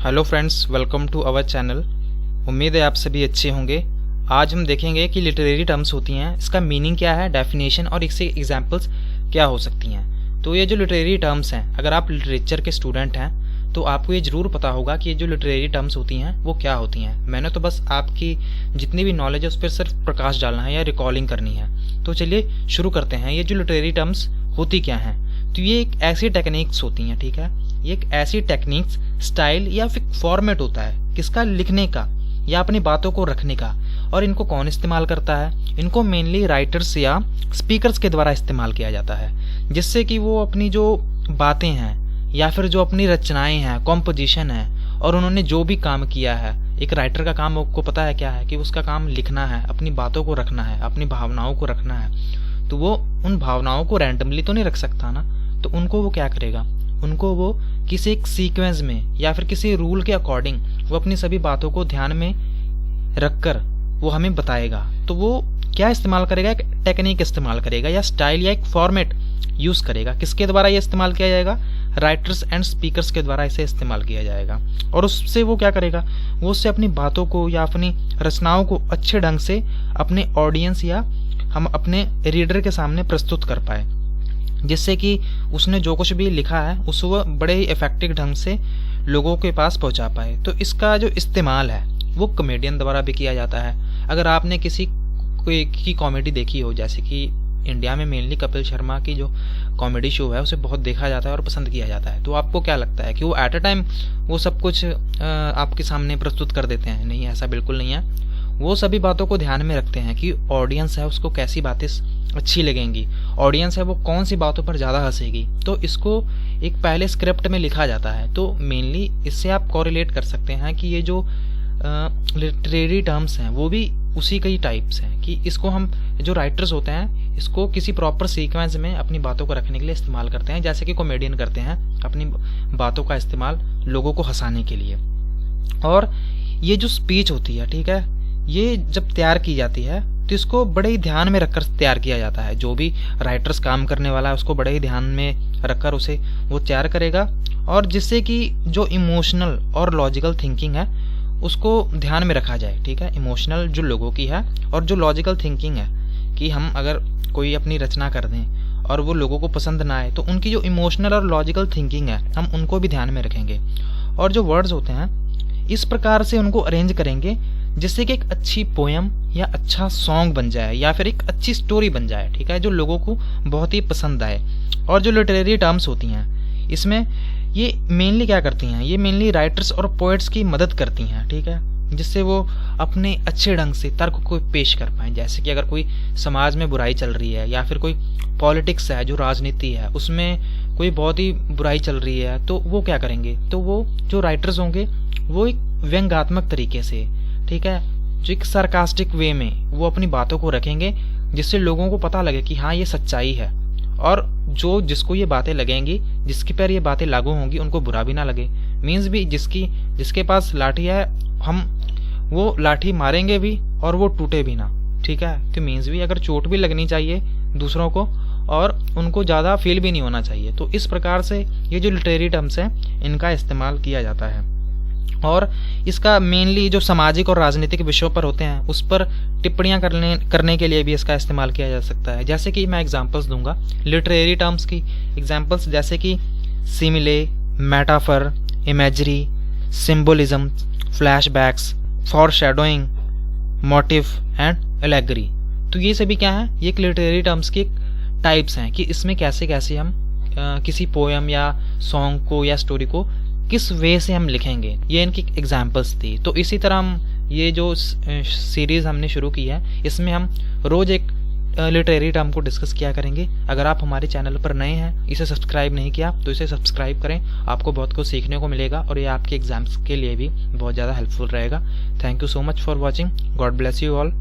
Hello friends, welcome to our channel. उम्मीद है आप सभी अच्छे होंगे। आज हम देखेंगे कि लिटरेरी टर्म्स होती हैं, इसका मीनिंग क्या है, डेफिनेशन और इससे एग्जांपल्स क्या हो सकती हैं। तो ये जो लिटरेरी टर्म्स हैं, अगर आप लिटरेचर के स्टूडेंट हैं तो आपको ये ज़रूर पता होगा कि ये जो लिटरेरी टर्म्स होती हैं वो क्या होती हैं। मैंने तो बस आपकी जितनी भी नॉलेज है उस पर सिर्फ प्रकाश डालना है या रिकॉलिंग करनी है। तो चलिए शुरू करते हैं। ये जो लिटरेरी टर्म्स होती क्या हैं, तो ये एक ऐसी टेक्निक्स होती हैं, ठीक है। ये एक ऐसी टेक्निक्स, स्टाइल या फिर फॉर्मेट होता है किसका, लिखने का या अपनी बातों को रखने का। और इनको कौन इस्तेमाल करता है? इनको मेनली राइटर्स या स्पीकर्स के द्वारा इस्तेमाल किया जाता है, जिससे कि वो अपनी जो बातें हैं या फिर जो अपनी रचनाएं हैं, कॉम्पोजिशन है, और उन्होंने जो भी काम किया है, एक राइटर का काम आपको पता है क्या है, कि उसका काम लिखना है, अपनी बातों को रखना है, अपनी भावनाओं को रखना है। तो वो उन भावनाओं को रैंडमली तो नहीं रख सकता ना, तो उनको वो क्या करेगा, उनको वो किसी एक सीक्वेंस में या फिर किसी रूल के अकॉर्डिंग वो अपनी सभी बातों को ध्यान में रखकर वो हमें बताएगा। तो वो क्या इस्तेमाल करेगा, एक टेक्निक इस्तेमाल करेगा या स्टाइल या एक फॉर्मेट यूज़ करेगा। किसके द्वारा ये इस्तेमाल किया जाएगा? राइटर्स एंड स्पीकर्स के द्वारा इसे इस्तेमाल किया जाएगा। और उससे वो क्या करेगा, वो उससे अपनी बातों को या अपनी रचनाओं को अच्छे ढंग से अपने ऑडियंस या हम अपने रीडर के सामने प्रस्तुत कर पाए, जिससे कि उसने जो कुछ भी लिखा है उसको वह बड़े ही इफेक्टिव ढंग से लोगों के पास पहुंचा पाए। तो इसका जो इस्तेमाल है वो कॉमेडियन द्वारा भी किया जाता है। अगर आपने किसी कोई की कॉमेडी देखी हो, जैसे कि इंडिया में मेनली कपिल शर्मा की जो कॉमेडी शो है उसे बहुत देखा जाता है और पसंद किया जाता है, तो आपको क्या लगता है कि वो एट अ टाइम वो सब कुछ आपके सामने प्रस्तुत कर देते हैं? नहीं, ऐसा बिल्कुल नहीं है। वो सभी बातों को ध्यान में रखते हैं कि ऑडियंस है उसको कैसी बातें अच्छी लगेंगी, ऑडियंस है वो कौन सी बातों पर ज़्यादा हंसेगी। तो इसको एक पहले स्क्रिप्ट में लिखा जाता है। तो मेनली इससे आप कोरिलेट कर सकते हैं कि ये जो लिटरेरी टर्म्स हैं वो भी उसी के ही टाइप्स हैं, कि इसको हम जो राइटर्स होते हैं इसको किसी प्रॉपर सीक्वेंस में अपनी बातों को रखने के लिए इस्तेमाल करते हैं, जैसे कि कॉमेडियन करते हैं अपनी बातों का इस्तेमाल लोगों को हंसाने के लिए। और ये जो स्पीच होती है, ठीक है, ये जब तैयार की जाती है तो इसको बड़े ही ध्यान में रखकर तैयार किया जाता है। जो भी राइटर्स काम करने वाला है उसको बड़े ही ध्यान में रखकर उसे वो तैयार करेगा, और जिससे कि जो इमोशनल और लॉजिकल थिंकिंग है उसको ध्यान में रखा जाए, ठीक है। इमोशनल जो लोगों की है और जो लॉजिकल थिंकिंग है, कि हम अगर कोई अपनी रचना कर दें और वो लोगों को पसंद ना आए तो उनकी जो इमोशनल और लॉजिकल थिंकिंग है हम उनको भी ध्यान में रखेंगे। और जो वर्ड्स होते हैं इस प्रकार से उनको अरेंज करेंगे जिससे कि एक अच्छी पोएम या अच्छा सॉन्ग बन जाए या फिर एक अच्छी स्टोरी बन जाए, ठीक है, जो लोगों को बहुत ही पसंद आए। और जो लिटरेरी टर्म्स होती हैं इसमें ये मेनली क्या करती हैं, ये मेनली राइटर्स और पोएट्स की मदद करती हैं, ठीक है, जिससे वो अपने अच्छे ढंग से तर्क को पेश कर पाएँ। जैसे कि अगर कोई समाज में बुराई चल रही है या फिर कोई पॉलिटिक्स है, जो राजनीति है, उसमें कोई बहुत ही बुराई चल रही है, तो वो क्या करेंगे, तो वो जो राइटर्स होंगे वो एक व्यंग्यात्मक तरीके से, ठीक है, जो एक सार्कास्टिक वे में वो अपनी बातों को रखेंगे, जिससे लोगों को पता लगे कि हाँ ये सच्चाई है। और जो जिसको ये बातें लगेंगी, जिसके पर ये बातें लागू होंगी, उनको बुरा भी ना लगे। मीन्स भी जिसके पास लाठी है हम वो लाठी मारेंगे भी और वो टूटे भी ना, ठीक है। तो मीन्स भी अगर चोट भी लगनी चाहिए दूसरों को और उनको ज़्यादा फील भी नहीं होना चाहिए। तो इस प्रकार से ये जो लिटरेरी टर्म्स हैं इनका इस्तेमाल किया जाता है। और इसका मेनली जो सामाजिक और राजनीतिक विषयों पर होते हैं उस पर टिप्पणियां करने के लिए भी इसका इस्तेमाल किया जा सकता है। जैसे कि मैं एग्जांपल्स दूंगा लिटरेरी टर्म्स की एग्जांपल्स, जैसे कि simile, metaphor, imagery, symbolism, flashbacks, foreshadowing, motif and allegory. तो ये सभी क्या है, ये एक लिटरेरी टर्म्स की टाइप्स हैं कि इसमें कैसे कैसे हम किसी पोएम या सॉन्ग को या स्टोरी को किस वे से हम लिखेंगे, ये इनकी एग्जाम्पल्स थी। तो इसी तरह हम ये जो सीरीज़ हमने शुरू की है इसमें हम रोज़ एक लिटरेरी टर्म को डिस्कस किया करेंगे। अगर आप हमारे चैनल पर नए हैं, इसे सब्सक्राइब नहीं किया तो इसे सब्सक्राइब करें, आपको बहुत कुछ सीखने को मिलेगा और ये आपके एग्जाम्स के लिए भी बहुत ज़्यादा हेल्पफुल रहेगा। Thank you so much for watching. God bless you all.